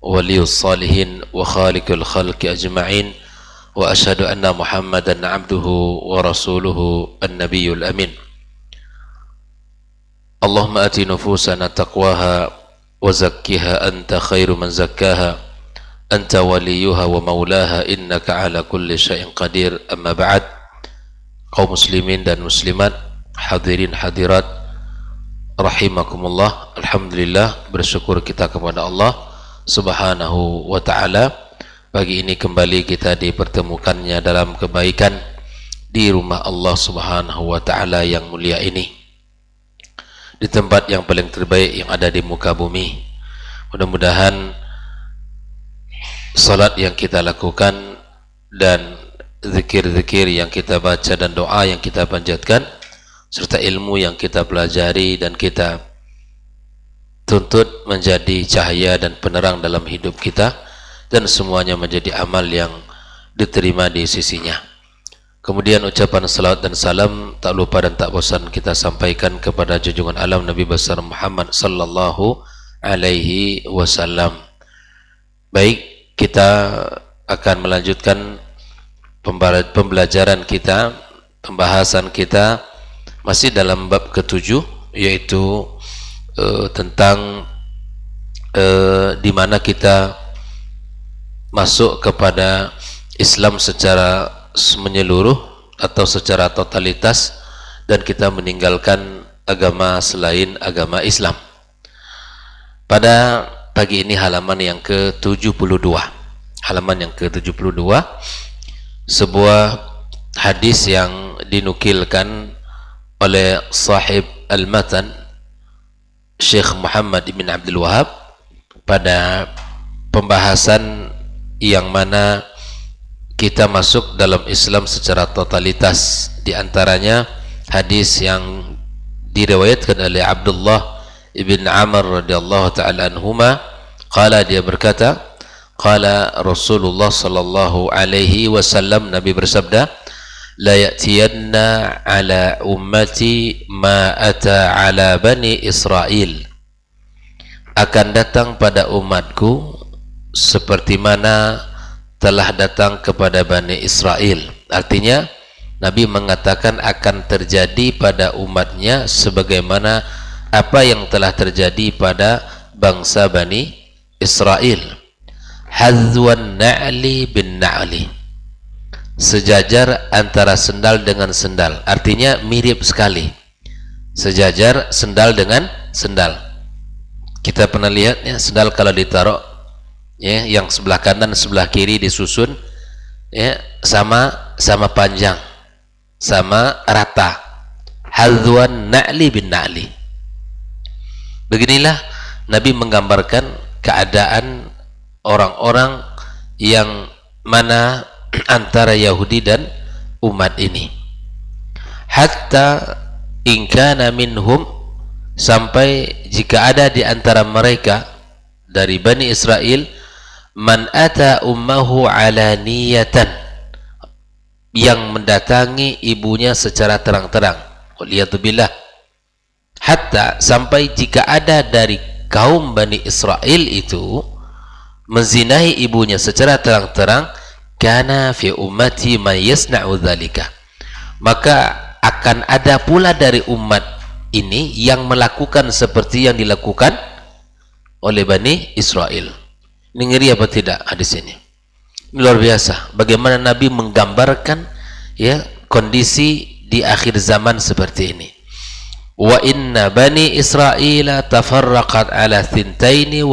ولي الصالحين وخالق الخلق أجمعين وأشهد أن محمدا عبده ورسوله النبي الأمين اللهم آت نفوسنا تقواها وزكها أنت خير من زكاها أنت وليها ومولاها إنك على كل شيء قدير أما بعد kaum muslimin dan muslimat, hadirin hadirat rahimakumullah. Alhamdulillah, bersyukur kita kepada Allah Subhanahu wa ta'ala. Pagi ini kembali kita dipertemukannya dalam kebaikan di rumah Allah Subhanahu wa ta'ala yang mulia ini, di tempat yang paling terbaik yang ada di muka bumi. Mudah-mudahan salat yang kita lakukan dan zikir-zikir yang kita baca dan doa yang kita panjatkan serta ilmu yang kita pelajari dan kita tuntut menjadi cahaya dan penerang dalam hidup kita, dan semuanya menjadi amal yang diterima di sisinya. Kemudian ucapan salawat dan salam tak lupa dan tak bosan kita sampaikan kepada junjungan alam Nabi besar Muhammad sallallahu alaihi wasallam. Baik, kita akan melanjutkan pembelajaran kita, pembahasan kita masih dalam bab ke-7, yaitu tentang di mana kita masuk kepada Islam secara menyeluruh atau secara totalitas dan kita meninggalkan agama selain agama Islam. Pada pagi ini halaman yang ke-72, sebuah hadis yang dinukilkan oleh sahib al-matan Syekh Muhammad bin Abdul Wahab pada pembahasan yang mana kita masuk dalam Islam secara totalitas. Di antaranya hadis yang diriwayatkan oleh Abdullah ibn Amr radhiyallahu ta'ala anhuma, qala, dia berkata, qala Rasulullah sallallahu alaihi wasallam, Nabi bersabda, la ya'tiyanna ala ummati ma ata ala bani Israel, akan datang pada umatku seperti mana telah datang kepada Bani Israel. Artinya Nabi mengatakan akan terjadi pada umatnya sebagaimana apa yang telah terjadi pada bangsa Bani Israel. Hadzwan na'li bin na'li, sejajar antara sendal dengan sendal. Artinya mirip sekali, sejajar sendal dengan sendal. Kita pernah lihat ya, sendal kalau ditaruh ya, yang sebelah kanan sebelah kiri disusun ya, sama panjang, sama rata. Hadzwan na'li bin na'li. Beginilah Nabi menggambarkan keadaan orang-orang yang mana antara Yahudi dan umat ini. Hatta in kana minhum, sampai jika ada di antara mereka dari Bani Israel, man ata ummahu alaniyatan, yang mendatangi ibunya secara terang-terang. Waliyatubillah. Hatta, sampai jika ada dari kaum Bani Israel itu menzinahi ibunya secara terang-terang, kana fi ummati man yasna'u dzalika, maka akan ada pula dari umat ini yang melakukan seperti yang dilakukan oleh Bani Israel. Ini ngeri apa tidak hadis ini? Ini luar biasa bagaimana Nabi menggambarkan ya kondisi di akhir zaman seperti ini. Wa inna Bani Israel tafarraqat ala 72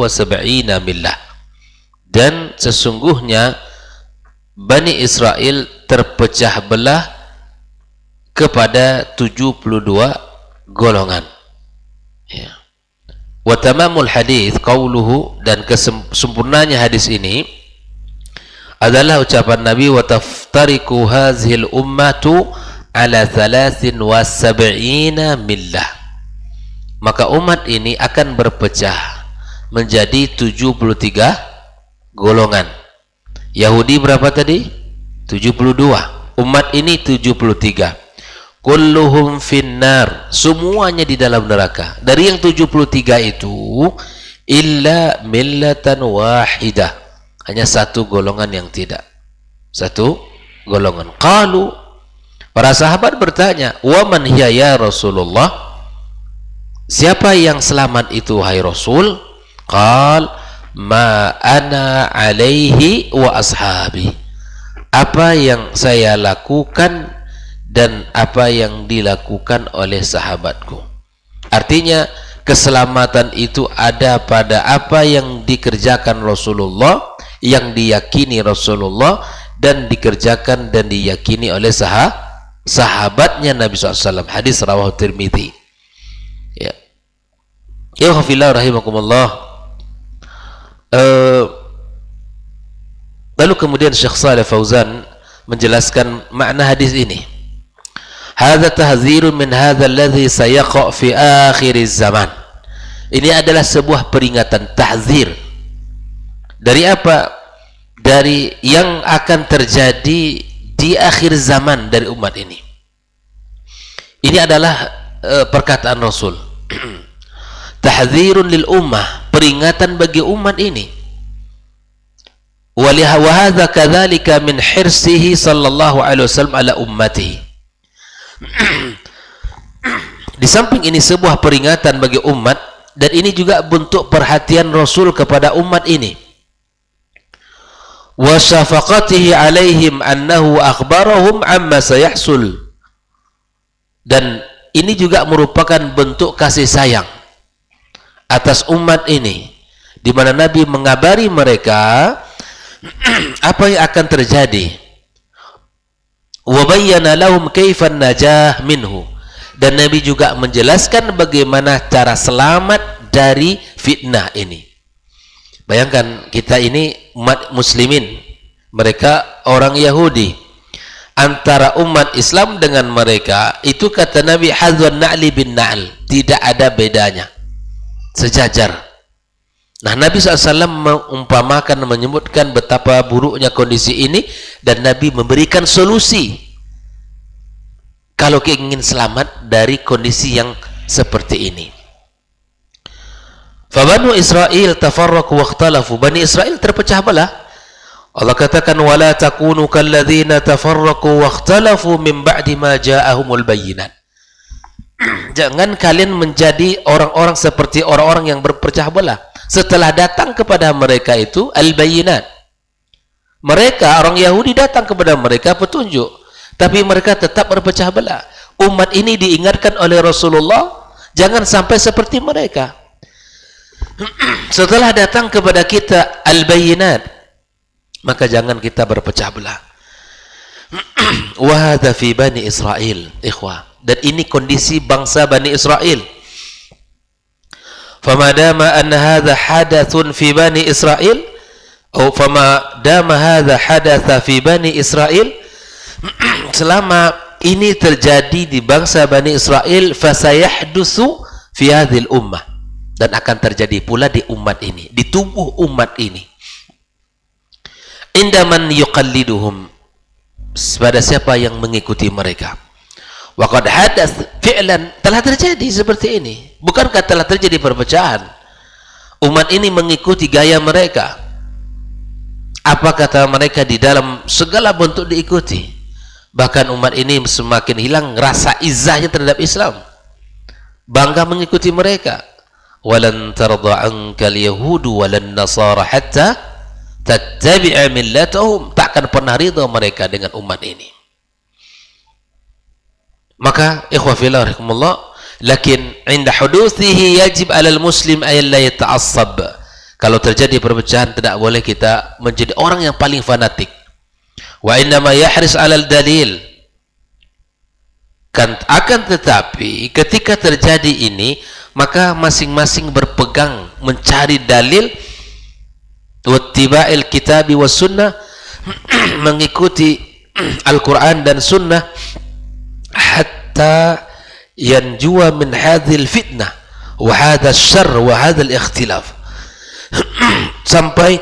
millah, dan sesungguhnya Bani Israel terpecah belah kepada 72 golongan ya. Wa tamamul hadis qauluhu, dan kesempurnanya hadis ini adalah ucapan Nabi, wa taftariku hazhil ummatu ala 73 millah, maka umat ini akan berpecah menjadi 73 golongan. Yahudi berapa tadi? 72. Umat ini 73. Kulluhum finnar, semuanya di dalam neraka. Dari yang 73 itu illa millatan wahidah, hanya satu golongan yang tidak, satu golongan. Qalu, para sahabat bertanya, wa man hiya ya Rasulullah, siapa yang selamat itu hai Rasul? Qal ma ana alaihi wa ashabi, apa yang saya lakukan dan apa yang dilakukan oleh sahabatku. Artinya keselamatan itu ada pada apa yang dikerjakan Rasulullah, yang diyakini Rasulullah, dan dikerjakan dan diyakini oleh sahabatnya Nabi SAW. Hadis rawahu Tirmidzi. Ya, ya khafillah rahimakumullah. Lalu kemudian Syekh Shalih Fauzan menjelaskan makna hadis ini. Hadza tahdzirun min hadzal ladzi sayaqa fi akhir zaman. Ini adalah sebuah peringatan, tahzir. Dari apa? Dari yang akan terjadi di akhir zaman dari umat ini. Ini adalah perkataan Rasul. Tahdzirun lil ummah, peringatan bagi umat ini. Wa hadza kadzalika min hirsihi sallallahu alaihi wasallam ala ummatihi. Di samping ini sebuah peringatan bagi umat, dan ini juga bentuk perhatian Rasul kepada umat ini. Wa syafaqatihi alaihim annahu akhbarahum amma sayahsul, dan ini juga merupakan bentuk kasih sayang atas umat ini, di mana Nabi mengabari mereka apa yang akan terjadi. Wa bayyana lahum kaifan najah minhu, dan Nabi juga menjelaskan bagaimana cara selamat dari fitnah ini. Bayangkan kita ini umat muslimin, mereka orang Yahudi. Antara umat Islam dengan mereka itu, kata Nabi, hadzwan na'li bin na'l, tidak ada bedanya, sejajar. Nah, Nabi SAW mengumpamakan, menyebutkan betapa buruknya kondisi ini, dan Nabi memberikan solusi kalau ingin selamat dari kondisi yang seperti ini. Fabanu Israel tafarraqu wa ikhtalafu, Bani Israel terpecah belah. Allah katakan, wala takunu kalladzina tafarraqu wa ikhtalafu min ba'di ma ja'ahumul bayyinat. Jangan kalian menjadi orang-orang seperti orang-orang yang berpecah belah setelah datang kepada mereka itu al-bayyinat. Mereka, orang Yahudi, datang kepada mereka petunjuk, tapi mereka tetap berpecah belah. Umat ini diingatkan oleh Rasulullah, jangan sampai seperti mereka. Setelah datang kepada kita al-bayyinat, maka jangan kita berpecah belah. Wa hadza fi Bani Israel, ikhwah, dan ini kondisi bangsa Bani Israel. Fama dama anna hadza hadathun fi Bani Israel, atau fama dama hadza hadatha fi Bani Israel, selama ini terjadi di bangsa Bani Israel, fasayahdusu fi hadhil ummah, dan akan terjadi pula di umat ini, di tubuh umat ini. Indaman yuqalliduhum, pada siapa yang mengikuti mereka. Wa qad hadath fi'lan, telah terjadi seperti ini. Bukankah telah terjadi perpecahan? Umat ini mengikuti gaya mereka. Apa kata mereka di dalam segala bentuk diikuti. Bahkan umat ini semakin hilang rasa izzahnya terhadap Islam. Bangga mengikuti mereka. Walan tarda ankal yahudu walan nasara hatta tattabi'a millatahum, takkan pernah ridha mereka dengan umat ini. Maka ikhwah fillah rahimakumullah, lakin inda huduthihi yajib 'alal muslim ay la yata'assab. Kalau terjadi perpecahan, tidak boleh kita menjadi orang yang paling fanatik. Wa innama yahris 'alal dalil, kan akan tetapi ketika terjadi ini, maka masing-masing berpegang mencari dalil, wattiba'il kitabi was sunnah, mengikuti Al-Quran dan sunnah, hatta yanjuwa min hadhil fitnah wa hadha syarr wa hadha al-ikhtilaf, sampai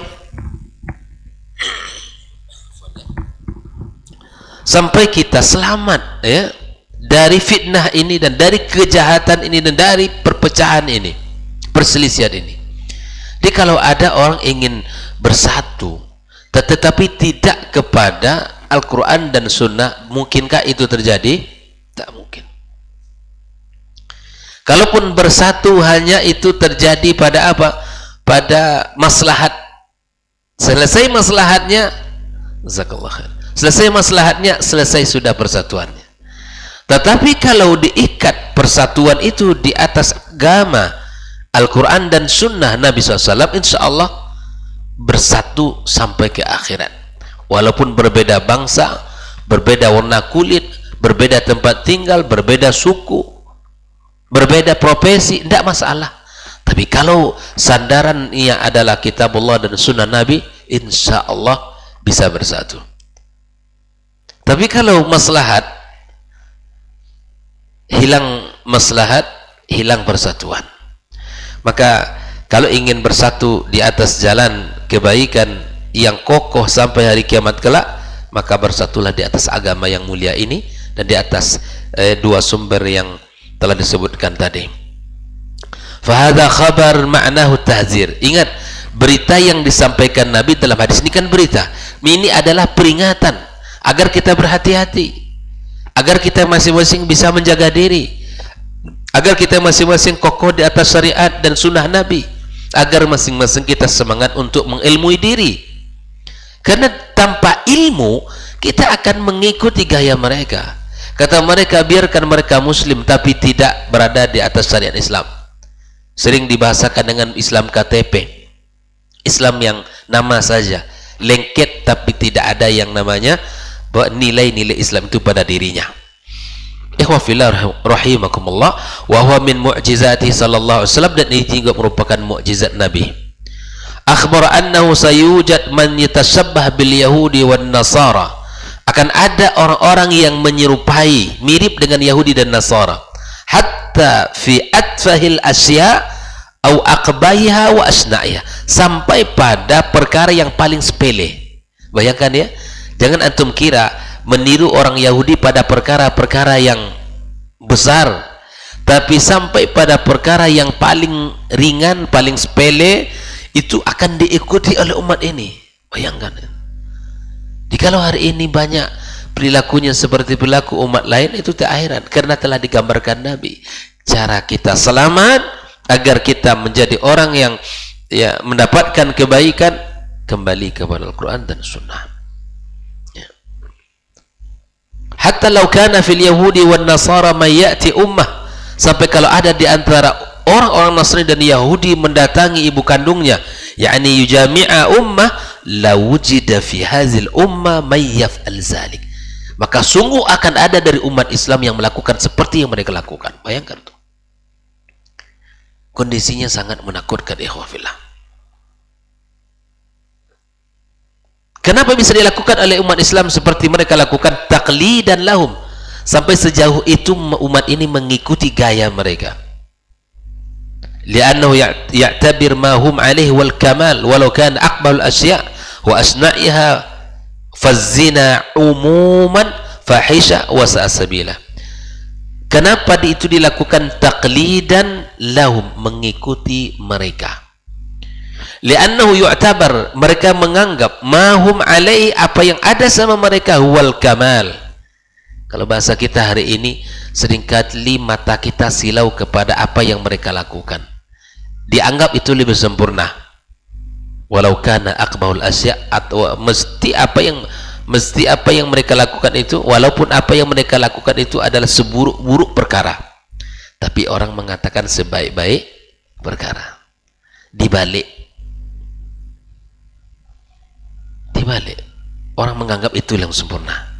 kita selamat ya dari fitnah ini dan dari kejahatan ini dan dari perpecahan ini, perselisihan ini. Jadi kalau ada orang ingin bersatu tetapi tidak kepada Al-Quran dan Sunnah, mungkinkah itu terjadi? Tak mungkin. Kalaupun bersatu hanya itu terjadi pada apa? Pada maslahat. Selesai maslahatnya, jazakallah khair. Selesai maslahatnya, selesai sudah persatuannya. Tetapi kalau diikat persatuan itu di atas agama Al-Quran dan Sunnah Nabi SAW, insya Allah bersatu sampai ke akhirat. Walaupun berbeda bangsa, berbeda warna kulit, berbeda tempat tinggal, berbeda suku, berbeda profesi, tidak masalah. Tapi kalau sandarannya adalah kitabullah dan sunnah Nabi, insya Allah bisa bersatu. Tapi kalau maslahat, hilang maslahat, hilang persatuan. Maka kalau ingin bersatu di atas jalan kebaikan yang kokoh sampai hari kiamat kelak, maka bersatulah di atas agama yang mulia ini dan di atas dua sumber yang telah disebutkan tadi. Fahadha khabar ma'nahu tahzir. Ingat, berita yang disampaikan Nabi dalam hadis ini kan berita. Ini adalah peringatan agar kita berhati-hati, agar kita masing-masing bisa menjaga diri, agar kita masing-masing kokoh di atas syariat dan sunnah Nabi, agar masing-masing kita semangat untuk mengilmui diri. Karena tanpa ilmu kita akan mengikuti gaya mereka. Kata mereka, biarkan mereka muslim tapi tidak berada di atas syariat Islam. Sering dibahasakan dengan Islam KTP, Islam yang nama saja, lengket tapi tidak ada yang namanya nilai-nilai Islam itu pada dirinya. Ikhwafillah rahimakumullah, wa huwa min mu'jizati sallallahu alaihi wasallam, dan ini juga merupakan mukjizat Nabi. Akhbar annahu sayujad man yatashabbah bil yahudi wan nasara, akan ada orang-orang yang menyerupai, mirip dengan Yahudi dan Nasara, hatta fi atfahil asya au aqbaiha wa asna'iha, sampai pada perkara yang paling sepele. Bayangkan ya, jangan antum kira meniru orang Yahudi pada perkara-perkara yang besar, tapi sampai pada perkara yang paling ringan, paling sepele itu akan diikuti oleh umat ini. Bayangkan. Jikalau hari ini banyak perilakunya seperti perilaku umat lain, itu tak heran, karena telah digambarkan Nabi cara kita selamat agar kita menjadi orang yang ya mendapatkan kebaikan, kembali kepada Al-Quran dan Sunnah. Ya. Hatta law kana fil yahudi wan nasara may ya'ti ummah, sampai kalau ada di antara orang-orang Nasrani dan Yahudi mendatangi ibu kandungnya, yakni yujami'a ummah, la wujida fi hazil ummah may yaf'al zalik, maka sungguh akan ada dari umat Islam yang melakukan seperti yang mereka lakukan. Bayangkan tuh, kondisinya sangat menakutkan. Ikhwafillah, kenapa bisa dilakukan oleh umat Islam seperti mereka lakukan? Taqlidan lahum, sampai sejauh itu umat ini mengikuti gaya mereka. Li'annahu ya'tabir ma hum alaihi wal kamal walau kana aqbal asya' wa asna'iha fazina umuman fahisha wa sa'asabila. Kenapa itu dilakukan taqlidan lahum, mengikuti mereka? Li'annahu yu'tabar, mereka menganggap ma hum alaihi, apa yang ada sama mereka, wal kamal. Kalau bahasa kita hari ini, seringkali mata kita silau kepada apa yang mereka lakukan, dianggap itu lebih sempurna. Walau kana aqbahul asya', atau mesti apa yang mereka lakukan itu, walaupun apa yang mereka lakukan itu adalah seburuk-buruk perkara, tapi orang mengatakan sebaik-baik perkara. Dibalik orang menganggap itu yang sempurna.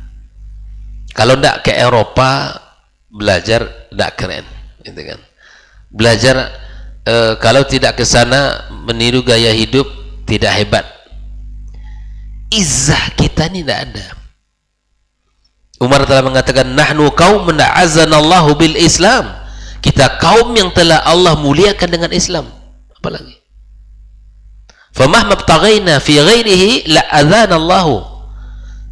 Kalau tidak ke Eropa belajar tidak keren, gitu kan? Belajar kalau tidak ke sana meniru gaya hidup tidak hebat. Izzah kita ini tidak ada. Umar telah mengatakan, nahnu qaumun a'azzanallahu bil Islam, kita kaum yang telah Allah muliakan dengan Islam. Apalagi famahma btaghaina fi ghairihi la adzanallahu,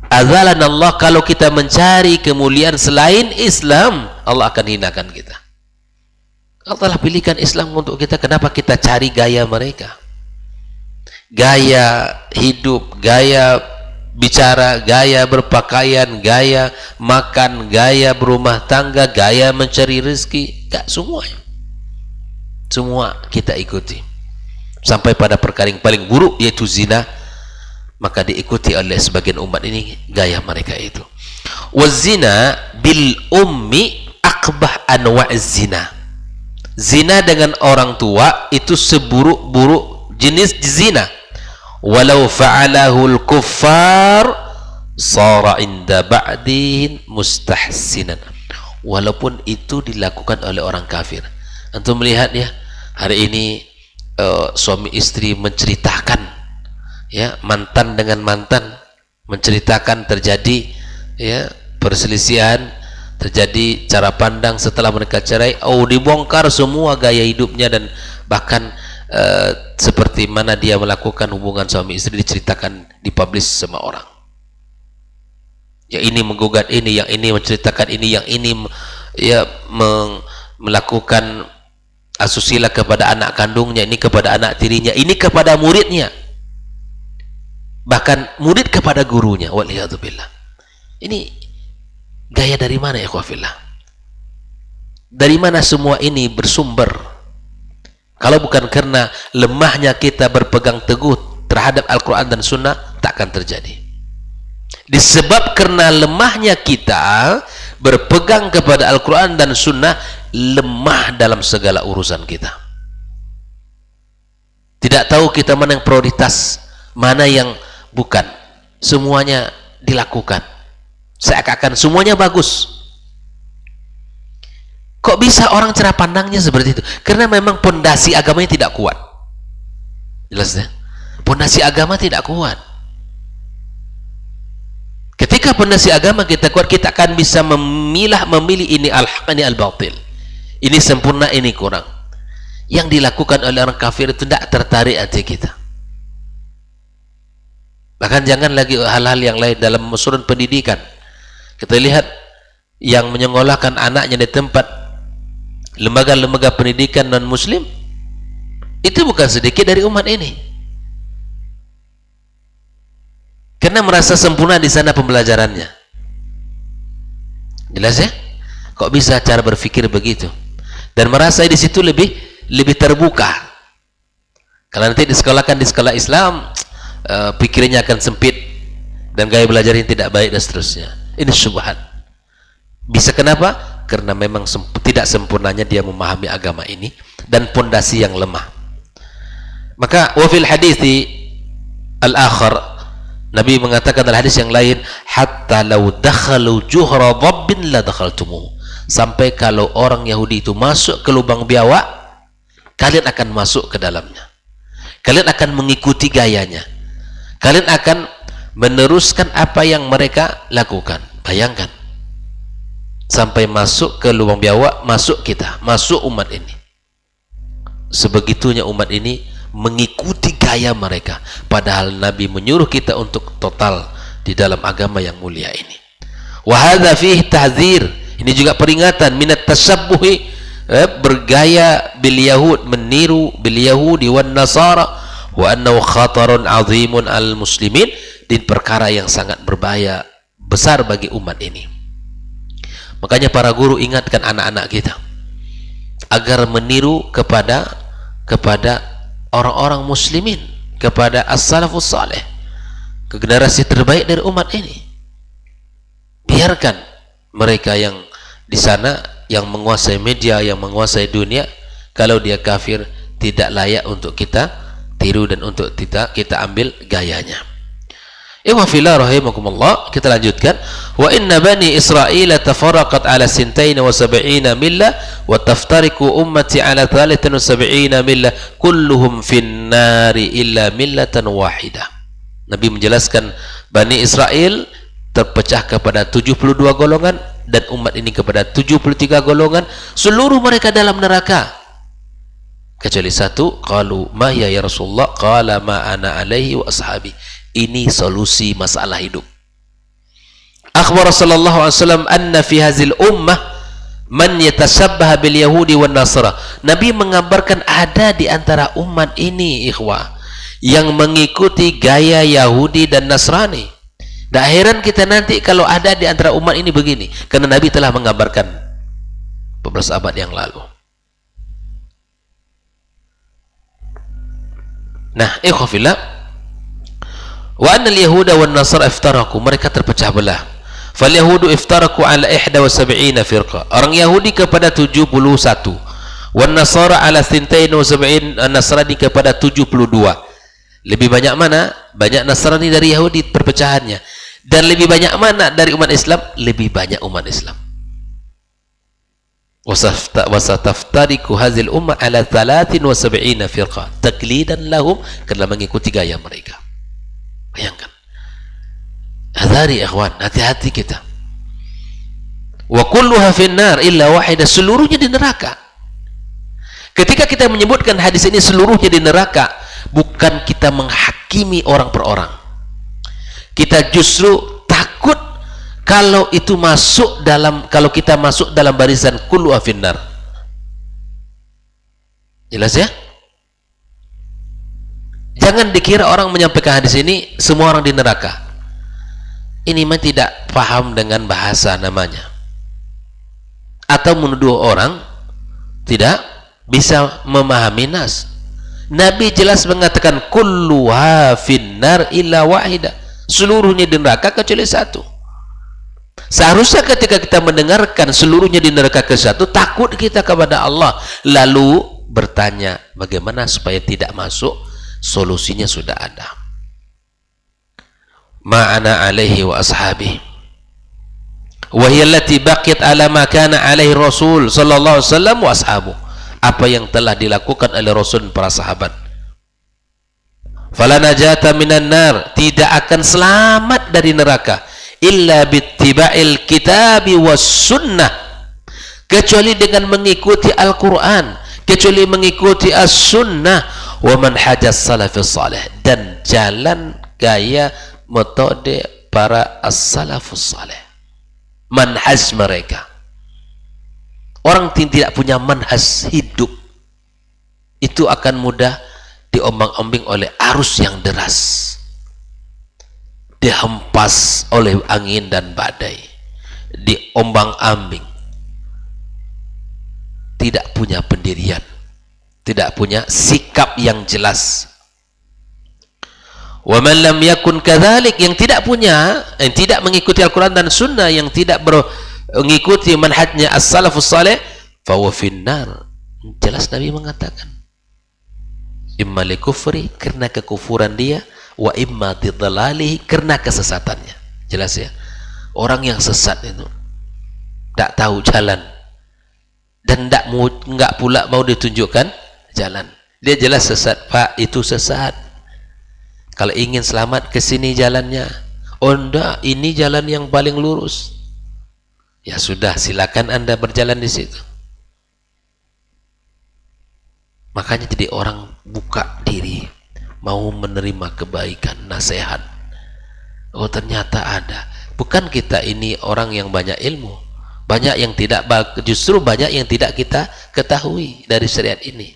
adzanallah, kalau kita mencari kemuliaan selain Islam, Allah akan hinakan kita. Allah telah pilihkan Islam untuk kita, kenapa kita cari gaya mereka? gaya hidup, gaya bicara, gaya berpakaian, gaya makan, gaya berumah tangga, gaya mencari rezeki, gak semuanya. Semua kita ikuti. Sampai pada perkara yang paling buruk yaitu zina, maka diikuti oleh sebagian umat ini gaya mereka itu. Wazina bil ummi akbah anwa'iz zina. Zina dengan orang tua itu seburuk-buruk jenis zina. Walau fa'alahul kuffar sara inda ba'din mustahsinan. Walaupun itu dilakukan oleh orang kafir. Antum melihat ya, hari ini suami istri menceritakan ya, mantan dengan mantan menceritakan terjadi ya perselisihan, terjadi cara pandang setelah mereka cerai. Oh, dibongkar semua gaya hidupnya dan bahkan seperti mana dia melakukan hubungan suami istri diceritakan, dipublish sama orang. Yang ini menggugat ini, yang ini menceritakan ini, yang ini ya melakukan asusila kepada anak kandungnya, ini kepada anak tirinya, ini kepada muridnya, bahkan murid kepada gurunya. Waliyadzubillah. Ini gaya dari mana ya ikhwafillah? Dari mana semua ini bersumber? Kalau bukan karena lemahnya kita berpegang teguh terhadap Al-Quran dan Sunnah, tak akan terjadi. Disebab karena lemahnya kita berpegang kepada Al-Quran dan Sunnah, lemah dalam segala urusan kita. Tidak tahu kita mana yang prioritas, mana yang bukan. Semuanya dilakukan. Seakan-akan semuanya bagus. Kok bisa orang cara pandangnya seperti itu? Karena memang pondasi agamanya tidak kuat. Jelas ya? Pondasi agama tidak kuat. Ketika pondasi agama kita kuat, kita akan bisa memilih ini al-haq, ini al-batil. Ini sempurna, ini kurang. Yang dilakukan oleh orang kafir itu tidak tertarik hati kita. Bahkan jangan lagi hal-hal yang lain dalam urusan pendidikan. Kita lihat yang menyekolahkan anaknya di tempat lembaga-lembaga pendidikan non-muslim, itu bukan sedikit dari umat ini. Karena merasa sempurna di sana pembelajarannya. Jelas ya? Kok bisa cara berpikir begitu? Dan merasa di situ lebih terbuka. Kalau nanti disekolahkan di sekolah Islam, pikirnya akan sempit dan gaya belajarnya tidak baik dan seterusnya. Ini syubhat. Bisa kenapa? Karena memang tidak sempurnanya dia memahami agama ini dan pondasi yang lemah. Maka wafil hadithi al-akhar, Nabi mengatakan dalam hadis yang lain, hatta law dakhalu juhra dhabbin la dakhaltumuh. Sampai kalau orang Yahudi itu masuk ke lubang biawak, kalian akan masuk ke dalamnya. Kalian akan mengikuti gayanya. Kalian akan meneruskan apa yang mereka lakukan. Bayangkan. Sampai masuk ke lubang biawak, masuk kita, masuk umat ini. Sebegitunya umat ini mengikuti gaya mereka, padahal Nabi menyuruh kita untuk total di dalam agama yang mulia ini. Wa hadza fihi tahdzir, ini juga peringatan minat tasabbuhi, bergaya bil yahud, meniru bil yahudi wan nasara, wa annahu khatarun azimun al muslimin, din perkara yang sangat berbahaya besar bagi umat ini. Makanya para guru ingatkan anak-anak kita agar meniru kepada orang-orang muslimin, kepada as-salafus saleh, ke generasi terbaik dari umat ini. Biarkan mereka yang di sana, yang menguasai media, yang menguasai dunia, kalau dia kafir tidak layak untuk kita tiru dan untuk kita ambil gayanya. Ikhwafillah rahimakumullah, kita lanjutkan. Wa inna bani Israil tafarraqat ala 72 millah wa taftariqu ummati ala 73 millah kulluhum fin nari illa millatan wahidah. Nabi menjelaskan Bani Israel terpecah kepada 72 golongan dan umat ini kepada 73 golongan, seluruh mereka dalam neraka kecuali satu. Qalu ma ya Rasulullah, qala ma ana alaihi wa ashabi. Ini solusi masalah hidup. Akhbar sallallahu alaihi wasallam anna fi hazil ummah man yatashabbaha bil yahudi wan nasara. Nabi mengabarkan ada di antara umat ini ikhwah yang mengikuti gaya Yahudi dan Nasrani. Tak heran kita nanti kalau ada di antara umat ini begini, karena Nabi telah menggambarkan beberapa abad yang lalu. Nah, ikhwafillah, wa anna al-yahuda wan nasara iftaraku, mereka terpecah belah. Fal yahudu iftaraku ala 71 firqa, orang Yahudi kepada 71, wan nasara ala 72, Nasrani kepada 72. Lebih banyak mana? Banyak Nasrani dari Yahudi perpecahannya. Dan lebih banyak mana dari umat Islam? Lebih banyak umat Islam. Wasataftariku hazil ummah ala 73 firqa taklidan lahum, karena mengikuti gaya mereka. Bayangkan. Hadari ikhwan, hati-hati kita. Wa kulluha finnar illa wahida, seluruhnya di neraka. Ketika kita menyebutkan hadis ini seluruhnya di neraka, bukan kita menghakimi orang per orang. Kita justru takut kalau itu masuk dalam, kalau kita masuk dalam barisan kullu afinnar. Jelas ya? Jangan dikira orang menyampaikan hadis ini semua orang di neraka. Ini mah tidak paham dengan bahasa namanya, atau menuduh orang tidak bisa memahami nas. Nabi jelas mengatakan kulluha finnar illa wahida, seluruhnya di neraka kecuali satu. Seharusnya ketika kita mendengarkan seluruhnya di neraka ke satu, takut kita kepada Allah, lalu bertanya bagaimana supaya tidak masuk. Solusinya sudah ada. Ma'ana alaihi wa ashabi wa hiya allati baqiyat ala ma kana alaihi Rasul sallallahu alaihi wasallam wa ashabu, apa yang telah dilakukan oleh Rasul dan para sahabat. Fala najata minan nar, tidak akan selamat dari neraka illa bittiba'il kitabi was sunnah, kecuali dengan mengikuti Al-Quran, kecuali mengikuti as-sunnah, wa manhajas salafis salih, dan jalan gaya metode para as-salafus salih, manhaj mereka. Orang yang tidak punya manhaj hidup itu akan mudah diombang-ambing oleh arus yang deras, dihempas oleh angin dan badai, diombang-ambing, tidak punya pendirian, tidak punya sikap yang jelas. Wa man lam yakun kadzalik, yang tidak punya, yang tidak mengikuti Al-Quran dan Sunnah, yang tidak mengikuti manhajnya as-salafus salih, fa huwa finnar. Jelas Nabi mengatakan imma li kufri, karena kekufuran dia, wa imma tidlalalihi, karena kesesatannya. Jelas ya, orang yang sesat itu tak tahu jalan dan enggak pula mau ditunjukkan jalan. Dia jelas sesat, Pak, itu sesat. Kalau ingin selamat ke sini jalannya. Oh enggak, ini jalan yang paling lurus. Ya sudah, silakan Anda berjalan di situ. Makanya jadi orang buka diri, mau menerima kebaikan, nasihat. Oh ternyata ada. Bukan kita ini orang yang banyak ilmu, banyak yang tidak, justru banyak yang tidak kita ketahui dari syariat ini.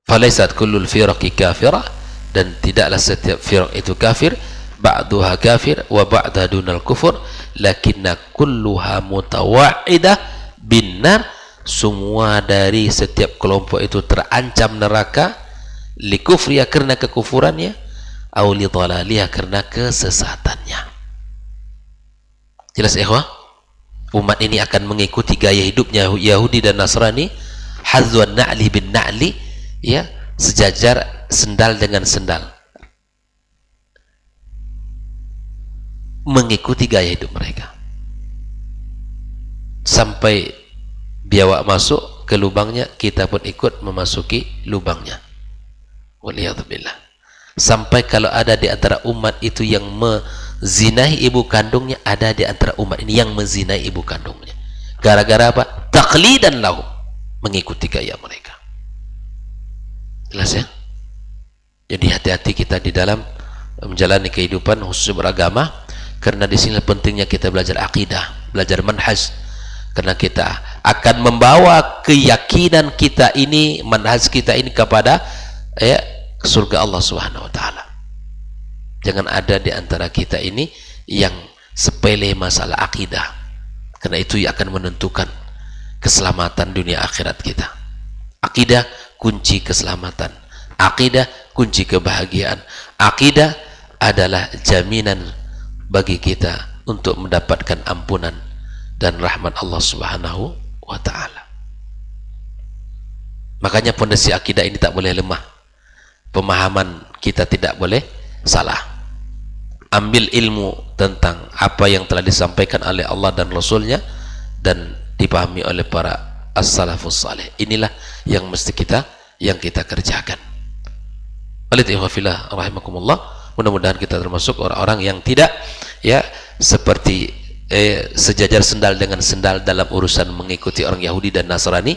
Falaisat kullul firaqi kafirah, dan tidaklah setiap firaq itu kafir, ba'duha kafir wa ba'da dunal kufur, lakinna kulluha mutawa'idah binnar, semua dari setiap kelompok itu terancam neraka, likufriya, karena kekufurannya, au lidhalaliha, karena kesesatannya. Jelas ikhwah? Umat ini akan mengikuti gaya hidupnya Yahudi dan Nasrani, hadzwan na'li bin na'li, ya, sejajar sendal dengan sendal, mengikuti gaya hidup mereka sampai biawak masuk ke lubangnya, kita pun ikut memasuki lubangnya. Waliyadzubillah. Sampai kalau ada di antara umat itu yang menzinahi ibu kandungnya, ada di antara umat ini yang menzinahi ibu kandungnya. Gara-gara apa? Taqlidan lahu, mengikuti gaya mereka. Jelas ya? Jadi hati-hati kita di dalam menjalani kehidupan khusus beragama, karena di sini pentingnya kita belajar akidah, belajar manhaj, karena kita akan membawa keyakinan kita ini, manhaj kita ini kepada surga Allah Subhanahu wa taala. Jangan ada di antara kita ini yang sepele masalah akidah, karena itu yang akan menentukan keselamatan dunia akhirat kita. Akidah kunci keselamatan, akidah kunci kebahagiaan, akidah adalah jaminan bagi kita untuk mendapatkan ampunan dan rahmat Allah Subhanahu wa taala. Makanya pondasi akidah ini tak boleh lemah. Pemahaman kita tidak boleh salah. Ambil ilmu tentang apa yang telah disampaikan oleh Allah dan Rasulnya dan dipahami oleh para as-salafus salih. Inilah yang mesti kita kerjakan. Alhamdulillah rahimakumullah. Mudah-mudahan kita termasuk orang-orang yang tidak seperti sejajar sendal dengan sendal dalam urusan mengikuti orang Yahudi dan Nasrani,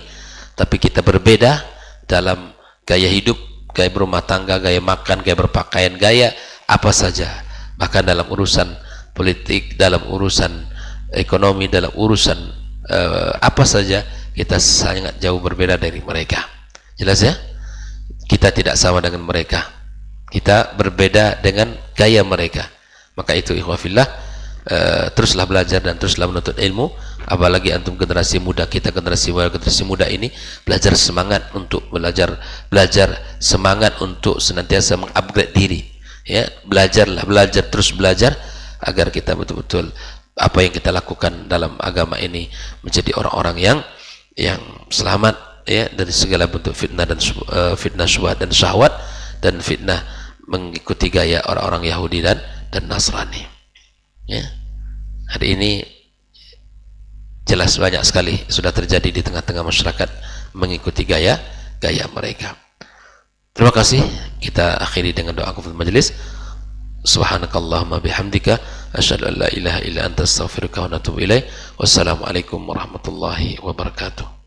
tapi kita berbeda dalam gaya hidup, gaya berumah tangga, gaya makan, gaya berpakaian, gaya apa saja. Bahkan dalam urusan politik, dalam urusan ekonomi, dalam urusan apa saja, kita sangat jauh berbeda dari mereka. Jelas ya? Kita tidak sama dengan mereka, kita berbeda dengan gaya mereka. Maka itu ikhwafillah, teruslah belajar dan teruslah menuntut ilmu. Apalagi antum generasi muda, kita generasi muda ini belajar semangat untuk belajar semangat untuk senantiasa mengupgrade diri. Belajar terus belajar agar kita betul-betul apa yang kita lakukan dalam agama ini menjadi orang-orang yang selamat dari segala bentuk fitnah dan fitnah syubhat dan syahwat dan fitnah mengikuti gaya orang-orang Yahudi dan Nasrani. Hari ini jelas banyak sekali sudah terjadi di tengah-tengah masyarakat mengikuti gaya mereka. Terima kasih. Kita akhiri dengan doa kafaratul majelis. Subhanakallahumma bihamdika asyhadu an la ilaha illa anta astaghfiruka wa atubu ilaik. Wassalamualaikum warahmatullahi wabarakatuh.